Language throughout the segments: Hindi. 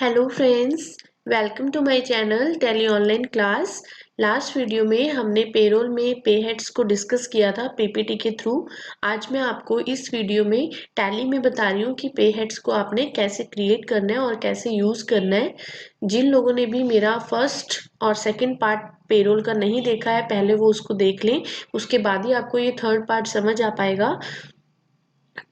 Hello friends, welcome to my channel Tally online class. Last video में हमने पेरोल में पे हेड्स को डिस्कस किया था पीपीटी के थ्रू। आज मैं आपको इस वीडियो में टैली में बता रही हूँ कि पे हेड्स को आपने कैसे क्रिएट करना है और कैसे यूज करना है। जिन लोगों ने भी मेरा फर्स्ट और सेकंड पार्ट पेरोल का नहीं देखा है, पहले वो उसको देख लें, उसके बाद ही आपको ये थर्ड पार्ट समझ आ पाएगा।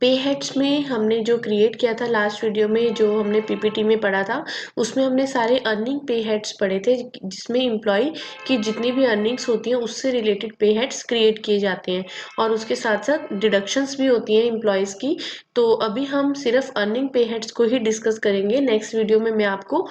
पे हेड्स में हमने जो क्रिएट किया था लास्ट वीडियो में, जो हमने पीपीटी में पढ़ा था, उसमें हमने सारे अर्निंग पे हेड्स पढ़े थे, जिसमें एम्प्लॉय की जितनी भी अर्निंग्स होती हैं उससे रिलेटेड पे हेड्स क्रिएट किए जाते हैं और उसके साथ साथ डिडक्शंस भी होती हैं एम्प्लॉयज़ की। तो अभी हम सिर्फ अर्निंग पे हेड्स को ही डिस्कस करेंगे। नेक्स्ट वीडियो में मैं आपको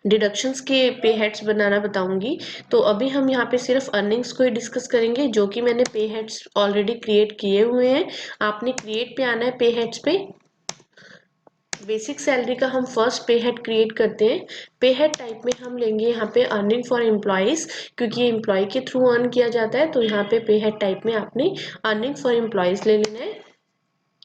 डिडक्शंस के पे हेड्स बनाना बताऊंगी। तो अभी हम यहाँ पे सिर्फ अर्निंग्स को ही डिस्कस करेंगे, जो कि मैंने पे हेड्स ऑलरेडी क्रिएट किए हुए हैं। आपने क्रिएट पे आना है। पे हेड्स पे बेसिक सैलरी का हम फर्स्ट पे हेड क्रिएट करते हैं। पे हेड टाइप में हम लेंगे यहाँ पे अर्निंग फॉर एम्प्लॉयज, क्योंकि ये एम्प्लॉय के थ्रू अर्न किया जाता है। तो यहाँ पे हेड टाइप में आपने अर्निंग फॉर एम्प्लॉयज ले लेना है।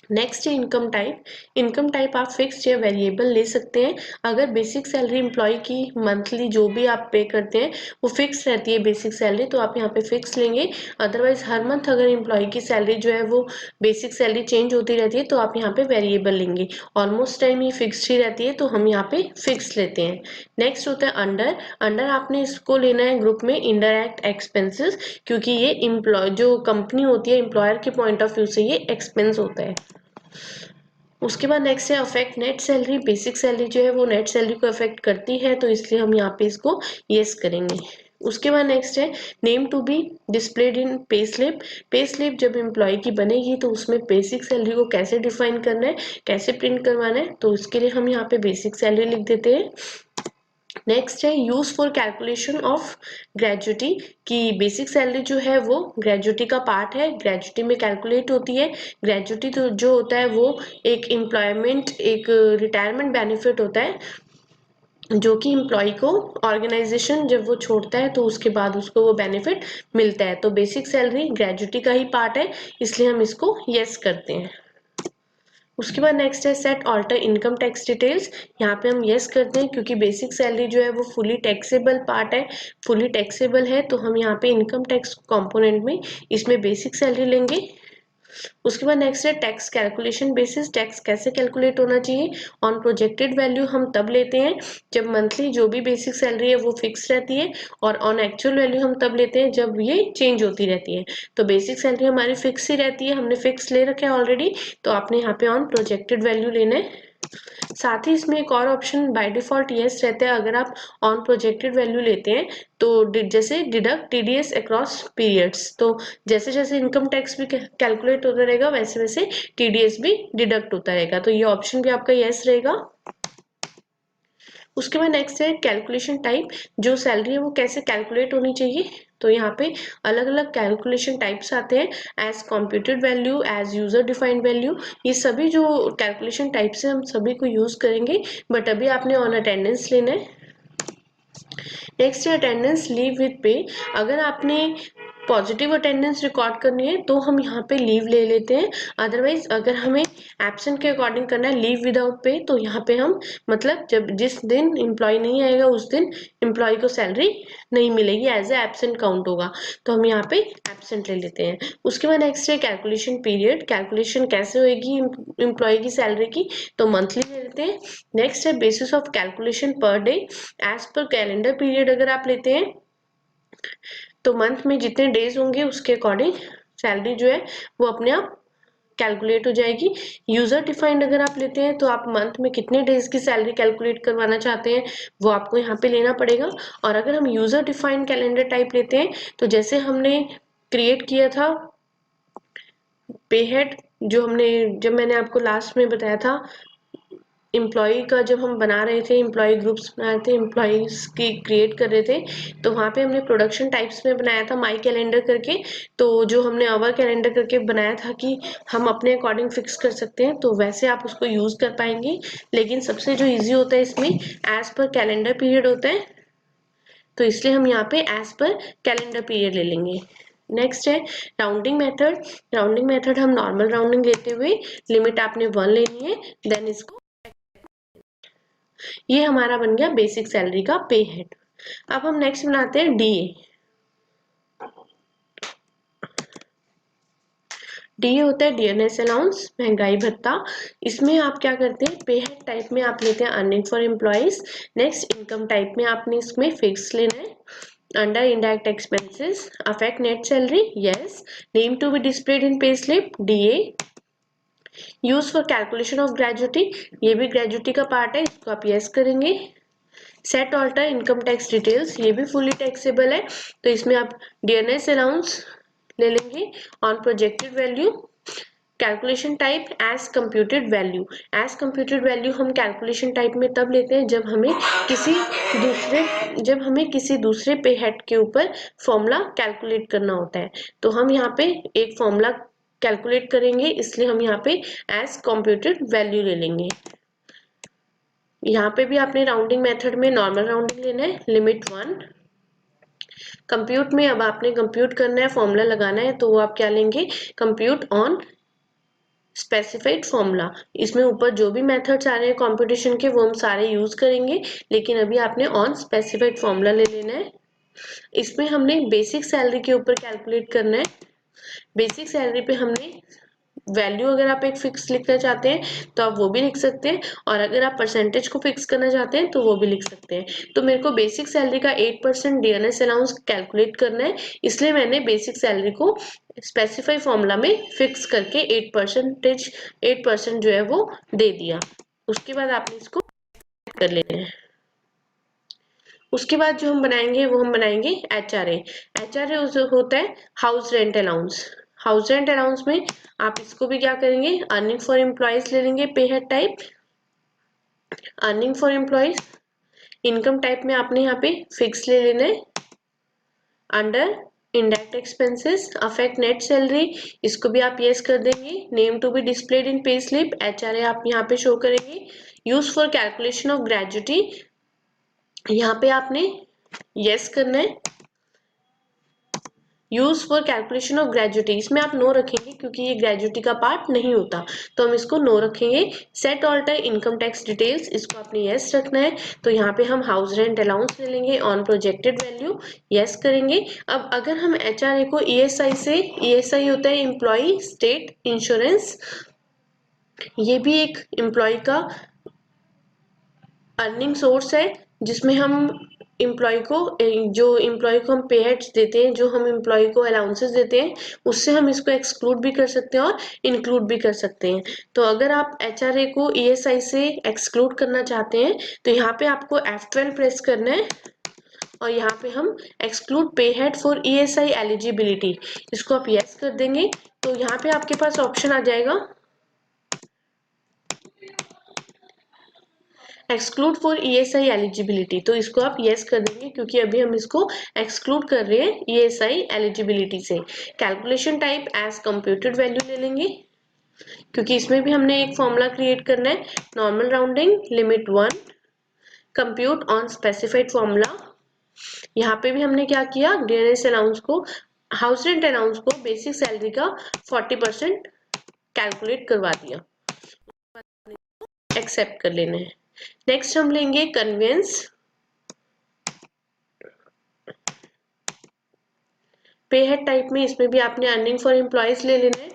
नेक्स्ट है इनकम टाइप। इनकम टाइप आप फिक्स्ड या वेरिएबल ले सकते हैं। अगर बेसिक सैलरी एम्प्लॉय की मंथली जो भी आप पे करते हैं वो फिक्स रहती है बेसिक सैलरी, तो आप यहाँ पे फिक्स लेंगे। अदरवाइज हर मंथ अगर एम्प्लॉय की सैलरी जो है वो बेसिक सैलरी चेंज होती रहती है, तो आप यहाँ पे वेरिएबल लेंगे। ऑलमोस्ट टाइम ये फिक्स्ड ही रहती है, तो हम यहाँ पे फिक्स लेते हैं। नेक्स्ट होता है अंडर। अंडर आपने इसको लेना है ग्रुप में इनडायरेक्ट एक्सपेंसेस, क्योंकि ये एम्प्लॉय जो कंपनी होती है एम्प्लॉयर के पॉइंट ऑफ व्यू से ये एक्सपेंस होता है। उसके बाद नेक्स्ट है affect net salary. Basic salary जो है वो नेट सैलरी को अफेक्ट करती है, तो इसलिए हम यहाँ पे इसको यस करेंगे। उसके बाद नेक्स्ट है name to be displayed in pay slip. Pay slip जब एम्प्लॉय की बनेगी तो उसमें बेसिक सैलरी को कैसे डिफाइन करना है, कैसे प्रिंट करवाना है, तो उसके लिए हम यहाँ पे बेसिक सैलरी लिख देते हैं। नेक्स्ट है use for calculation of gratuity, कि बेसिक सैलरी जो है वो ग्रेजुटी का पार्ट है, ग्रेजुटी में कैलकुलेट होती है। ग्रेजुटी तो जो होता है वो एक एम्प्लॉयमेंट, एक रिटायरमेंट बेनिफिट होता है, जो कि एम्प्लॉय को ऑर्गेनाइजेशन जब वो छोड़ता है तो उसके बाद उसको वो बेनिफिट मिलता है। तो बेसिक सैलरी ग्रेजुटी का ही पार्ट है, इसलिए हम इसको यस करते हैं। उसके बाद नेक्स्ट है set alter income tax details. यहाँ पे हम यस करते हैं, क्योंकि बेसिक सैलरी जो है वो फुली टैक्सेबल पार्ट है, फुली टैक्सेबल है, तो हम यहाँ पे इनकम टैक्स कंपोनेंट में इसमें बेसिक सैलरी लेंगे। उसके बाद नेक्स्ट है टैक्स कैलकुलेशन बेसिस। टैक्स कैसे कैलकुलेट होना चाहिए? ऑन प्रोजेक्टेड वैल्यू हम तब लेते हैं जब मंथली जो भी बेसिक सैलरी है वो फिक्स रहती है, और ऑन एक्चुअल वैल्यू हम तब लेते हैं जब ये चेंज होती रहती है। तो बेसिक सैलरी हमारी फिक्स ही रहती है, हमने फिक्स ले रखा है ऑलरेडी, तो आपने यहाँ पे ऑन प्रोजेक्टेड वैल्यू लेना है। साथ ही इसमें एक और ऑप्शन बाय डिफॉल्ट यस रहता है। अगर आप ऑन प्रोजेक्टेड वैल्यू लेते हैं तो जैसे डिडक्ट टीडीएस अक्रॉस पीरियड्स, तो जैसे जैसे इनकम टैक्स भी कैलकुलेट होता रहेगा वैसे वैसे टीडीएस भी डिडक्ट होता रहेगा, तो ये ऑप्शन भी आपका यस रहेगा। उसके बाद नेक्स्ट है कैलकुलेशन टाइप। जो सैलरी है वो कैसे कैलकुलेट होनी चाहिए, तो यहाँ पे अलग अलग कैलकुलेशन टाइप्स आते हैं। As computed value, as user defined value, ये सभी जो कैलकुलेशन टाइप्स है हम सभी को यूज करेंगे, बट अभी आपने ऑन अटेंडेंस लेना है। नेक्स्ट है अटेंडेंस लीव विद पे। अगर आपने पॉजिटिव अटेंडेंस रिकॉर्ड करनी है तो हम यहाँ पे लीव ले लेते हैं। अदरवाइज अगर हमें एब्सेंट के अकॉर्डिंग करना है लीव विदाउट पे, तो यहाँ पे हम मतलब जब जिस दिन एम्प्लॉय नहीं आएगा उस दिन एम्प्लॉय को सैलरी नहीं मिलेगी, एज ए एब्सेंट काउंट होगा, तो हम यहाँ पे एब्सेंट ले लेते हैं। उसके बाद नेक्स्ट है कैलकुलेशन पीरियड। कैलकुलेशन कैसे होगी एम्प्लॉय की सैलरी की, तो मंथली ले लेते हैं। नेक्स्ट है basis of calculation per day. As per calendar period अगर आप लेते हैं तो मंथ में जितने डेज होंगे उसके अकॉर्डिंग सैलरी जो है वो अपने आप कैलकुलेट हो जाएगी। यूजर डिफाइंड अगर आप लेते हैं तो आप मंथ में कितने डेज की सैलरी कैलकुलेट करवाना चाहते हैं वो आपको यहाँ पे लेना पड़ेगा। और अगर हम यूजर डिफाइंड कैलेंडर टाइप लेते हैं तो जैसे हमने क्रिएट किया था पे हेड, जब मैंने आपको लास्ट में बताया था एम्प्लॉय का, जब हम बना रहे थे एम्प्लॉय ग्रुप्स बना रहे थे, एम्प्लॉयज की क्रिएट कर रहे थे, तो वहाँ पे हमने प्रोडक्शन टाइप्स में बनाया था माई कैलेंडर करके। तो जो हमने आवर कैलेंडर करके बनाया था कि हम अपने अकॉर्डिंग फिक्स कर सकते हैं, तो वैसे आप उसको यूज कर पाएंगे। लेकिन सबसे जो ईजी होता है इसमें एज पर कैलेंडर पीरियड होता है, तो इसलिए हम यहाँ पे एज पर कैलेंडर पीरियड ले लेंगे। नेक्स्ट है राउंडिंग मेथड। राउंडिंग मेथड हम नॉर्मल राउंडिंग लेते हुए लिमिट आपने 1 लेनी है, देन इसको ये हमारा बन गया बेसिक सैलरी का पे हेड। अब हम नेक्स्ट बनाते हैं डीए। डीए होता है डियरनेस अलाउंस, महंगाई भत्ता। इसमें आप क्या करते हैं, पे हेड टाइप में आप लेते हैं earning for employees. Next income type में आपने इसमें फिक्स लेना है। Under indirect expenses affect net salary, yes. Name to be displayed in pay slip, DA. Use for calculation of gratuity, ये भी ग्रेजुटी का पार्ट है, इसको आप यस करेंगे। Set alter income tax details, ये भी फुली टैक्सेबल है, तो इसमें आप डियरनेस अलाउंस ले लेंगे on projected value. Calculation type as computed value. As computed value हम कैलकुलेशन टाइप में तब लेते हैं जब हमें किसी दूसरे पे हेड के ऊपर फॉर्मूला कैलकुलेट करना होता है, तो हम यहाँ पे एक फॉर्मूला कैलकुलेट करेंगे, इसलिए हम यहाँ पे एज कंप्यूटेड वैल्यू ले लेंगे। यहाँ पे भी आपने राउंडिंग मेथड में नॉर्मल राउंडिंग लेना है, लिमिट 1। कंप्यूट में अब आपने कंप्यूट करना है, फॉर्मूला लगाना है, तो वो आप क्या लेंगे, कंप्यूट ऑन स्पेसिफाइड फॉर्मूला। इसमें ऊपर जो भी मेथड्स आ रहे हैं कंप्यूटेशन के वो हम सारे यूज करेंगे, लेकिन अभी आपने ऑन स्पेसिफाइड फॉर्मूला ले लेना है। इसमें हमने बेसिक सैलरी के ऊपर कैलकुलेट करना है। बेसिक सैलरी पे हमने वैल्यू, अगर आप एक फिक्स लिखना चाहते हैं तो आप वो भी लिख सकते हैं, और अगर आप परसेंटेज को फिक्स करना चाहते हैं तो वो भी लिख सकते हैं। तो मेरे को बेसिक सैलरी का 8% डीएनएस अलाउंस कैलकुलेट करना है, इसलिए मैंने बेसिक सैलरी को स्पेसिफाई फॉर्मूला में फिक्स करके 8% जो है वो दे दिया। उसके बाद आपने इसको कर लेना है। उसके बाद जो हम बनाएंगे वो हम बनाएंगे एचआरए। एचआरए होता है house rent allowance. House rent allowance में आप इसको भी क्या करेंगे, अर्निंग फॉर एम्प्लॉयज ले लेंगे, pay head type earning for employees. Income type में आपने यहाँ पे फिक्स ले लेना है। Under indirect expenses affect net salary, इसको भी आप यस कर देंगे। Name to be displayed in pay slip, HRA आप यहाँ पे शो करेंगे। Use for calculation of gratuity, यहाँ पे आपने यस करना है। Use for calculation of gratuity, इसमें आप नो रखेंगे क्योंकि ये ग्रेजुटी का पार्ट नहीं होता, तो हम इसको नो रखेंगे। Set alter income tax details, इसको आपने यस रखना है, तो यहाँ पे हम हाउस रेंट अलाउंस ले लेंगे ऑन प्रोजेक्टेड वैल्यू, यस करेंगे। अब अगर हम एचआरए को ईएसआई से, ईएसआई होता है एम्प्लॉय स्टेट इंश्योरेंस, ये भी एक एम्प्लॉय का अर्निंग सोर्स है, जिसमें हम एम्प्लॉय को, जो एम्प्लॉय को हम पे हेड्स देते हैं, जो हम एम्प्लॉय को अलाउंसेस देते हैं, उससे हम इसको एक्सक्लूड भी कर सकते हैं और इंक्लूड भी कर सकते हैं। तो अगर आप एचआरए को ईएसआई से एक्सक्लूड करना चाहते हैं तो यहाँ पे आपको F12 प्रेस करना है, और यहाँ पे हम एक्सक्लूड पे हेड फॉर ईएसआई एलिजिबिलिटी, इसको आप यस कर देंगे। तो यहाँ पे आपके पास ऑप्शन आ जाएगा एक्सक्लूड फॉर ईएसआई एलिजिबिलिटी, तो इसको आप यस कर देंगे क्योंकि अभी हम इसको एक्सक्लूड कर रहे हैं ईएसआई एलिजिबिलिटी से। Calculation type as computed value ले लेंगे, क्योंकि इसमें भी हमने एक फॉर्मूला क्रिएट करना है, normal rounding limit 1। Compute on specified formula, यहाँ पे भी हमने क्या किया, डीएनएस अलाउंस को, हाउस रेंट अलाउंस को बेसिक सैलरी का 40% कैलकुलेट करवा दिया, एक्सेप्ट कर लेना है। नेक्स्ट हम लेंगे कन्वेंस। पे हेड टाइप में इसमें भी आपने अर्निंग फॉर एम्प्लॉयज ले लेना है।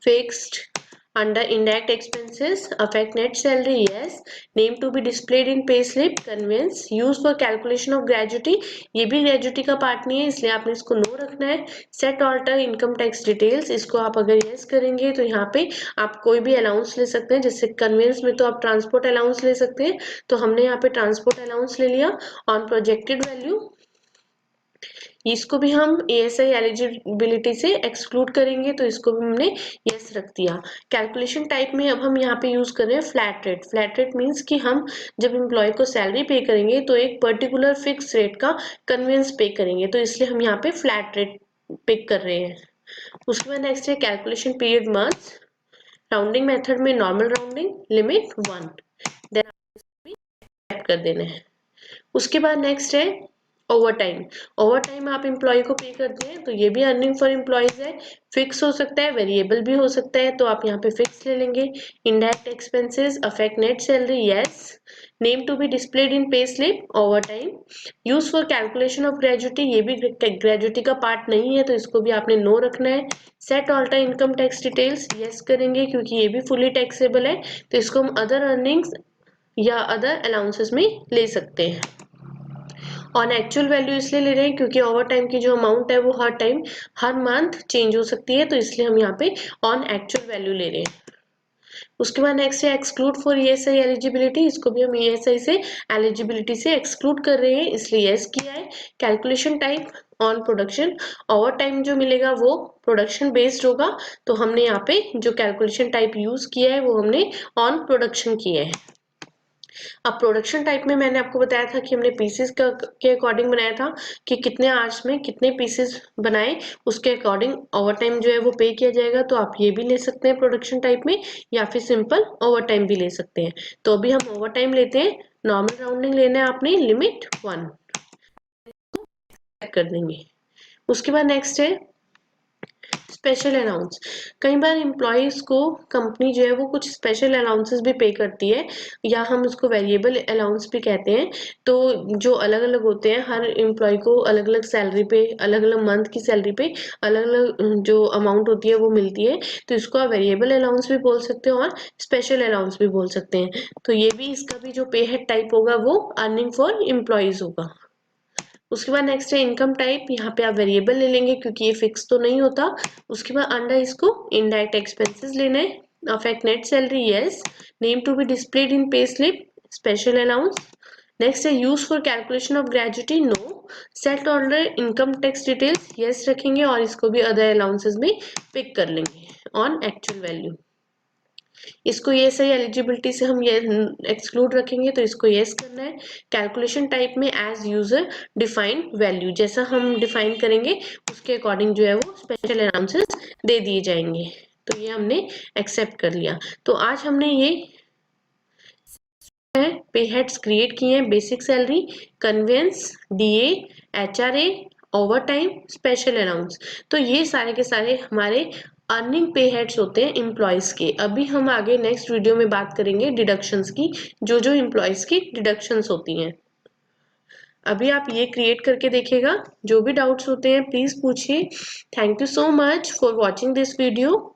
Fixed under indirect expenses affect net salary, yes. Name to be displayed in pay slip, conveyance. Use for calculation of gratuity, ये भी ग्रेजुटी का पार्ट नहीं है, इसलिए आपने इसको नो रखना है। Set alter income tax details, इसको आप अगर यस करेंगे तो यहाँ पे आप कोई भी अलाउंस ले सकते हैं, जैसे कन्वेंस में तो आप ट्रांसपोर्ट अलाउंस ले सकते हैं, तो हमने यहाँ पे ट्रांसपोर्ट अलाउंस ले लिया ऑन प्रोजेक्टेड वैल्यू। इसको भी हम ईएसआई एलिजिबिलिटी से एक्सक्लूड करेंगे, तो इसको भी हमने यस रख दिया। कैलकुलेशन टाइप में अब हम यहाँ पे यूज कर रहे हैं flat rate. Flat rate means कि हम जब एम्प्लॉय को सैलरी पे करेंगे तो एक पर्टिकुलर फिक्स रेट का कन्वेंस पे करेंगे, तो इसलिए हम यहाँ पे फ्लैट रेट पिक कर रहे हैं। उसके बाद नेक्स्ट है calculation period months. Rounding method में नॉर्मल राउंडिंग लिमिट 1, देन कर देना है। उसके बाद नेक्स्ट है ओवर टाइम आप एम्प्लॉय को पे करते हैं तो ये भी अर्निंग फॉर एम्प्लॉयज है। फिक्स हो सकता है, वेरिएबल भी हो सकता है, तो आप यहाँ पे फिक्स ले लेंगे। Indirect expenses affect net salary, yes. Name to be displayed in pay slip, overtime. Use for calculation of gratuity, ये भी ग्रेजुटी का पार्ट नहीं है तो इसको भी आपने नो रखना है। Set alter income tax details, yes करेंगे क्योंकि ये भी फुली टैक्सेबल है, तो इसको हम अदर अर्निंग्स या अदर अलाउंसेस में ले सकते हैं। ऑन एक्चुअल वैल्यू इसलिए ले रहे हैं क्योंकि ओवर टाइम की जो अमाउंट है वो हर टाइम हर मंथ चेंज हो सकती है, तो इसलिए हम यहाँ पे ऑन एक्चुअल वैल्यू ले रहे हैं। उसके बाद नेक्स्ट है एक्सक्लूड फॉर ईएसआई एलिजिबिलिटी, इसको भी हम ईएसआई से एलिजिबिलिटी से एक्सक्लूड कर रहे हैं इसलिए यस किया है। Calculation type on production, over time जो मिलेगा वो प्रोडक्शन बेस्ड होगा, तो हमने यहाँ पे जो कैलकुलेशन टाइप यूज किया है वो हमने ऑन प्रोडक्शन किया है। अब प्रोडक्शन टाइप में मैंने आपको बताया था कि हमने पीसेस के अकॉर्डिंग बनाया था कि कितने आवर्स में कितने पीसेस बनाए, उसके अकॉर्डिंग ओवर टाइम जो है वो पे किया जाएगा, तो आप ये भी ले सकते हैं प्रोडक्शन टाइप में या फिर सिंपल ओवर टाइम भी ले सकते हैं। तो अभी हम ओवर टाइम लेते हैं, नॉर्मल राउंडिंग लेना है आपने, लिमिट 1 कर देंगे। उसके बाद नेक्स्ट है स्पेशल अलाउंस। कई बार एम्प्लॉयज को कंपनी जो है वो कुछ स्पेशल अलाउंसेस भी पे करती है, या हम उसको वेरिएबल अलाउंस भी कहते हैं, तो जो अलग अलग होते हैं, हर एम्प्लॉय को अलग अलग सैलरी पे, अलग अलग मंथ की सैलरी पे अलग अलग जो अमाउंट होती है वो मिलती है, तो इसको आप वेरिएबल अलाउंस भी बोल सकते हो और स्पेशल अलाउंस भी बोल सकते हैं। तो ये भी इसका भी जो पे हेड टाइप होगा वो अर्निंग फॉर एम्प्लॉयज होगा। उसके बाद नेक्स्ट है इनकम टाइप, यहाँ पे आप वेरिएबल ले लेंगे क्योंकि ये फिक्स तो नहीं होता। उसके बाद अंडर इसको इनडायरेक्ट एक्सपेंसेस लेना है, affect net salary, yes. Name to be displayed in pay slip, special allowance. Next है use for calculation of gratuity, no. Set order income tax details, yes रखेंगे और इसको भी अदर अलाउंसेस में पिक कर लेंगे ऑन एक्चुअल वैल्यू। इसको ये सही एलिजिबिलिटी से हम ये एक्सक्लूड रखेंगे तो इसको यस करना है। कैलकुलेशन टाइप में एज यूजर डिफाइंड वैल्यू, जैसा हम डिफाइन करेंगे उसके अकॉर्डिंग जो है वो स्पेशल अलाउंसेस दे दिए जाएंगे, तो ये हमने एक्सेप्ट कर लिया। तो आज हमने ये पे हेड्स क्रिएट किए हैं, basic salary, conveyance, DA, HRA, overtime, special allowance. तो ये सारे के सारे हमारे अर्निंग पे हेड्स होते हैं एम्प्लॉयज के। अभी हम आगे नेक्स्ट वीडियो में बात करेंगे डिडक्शंस की, जो जो एम्प्लॉयज की डिडक्शंस होती हैं। अभी आप ये क्रिएट करके देखिएगा, जो भी डाउट्स होते हैं प्लीज पूछिए। Thank you so much for watching this video.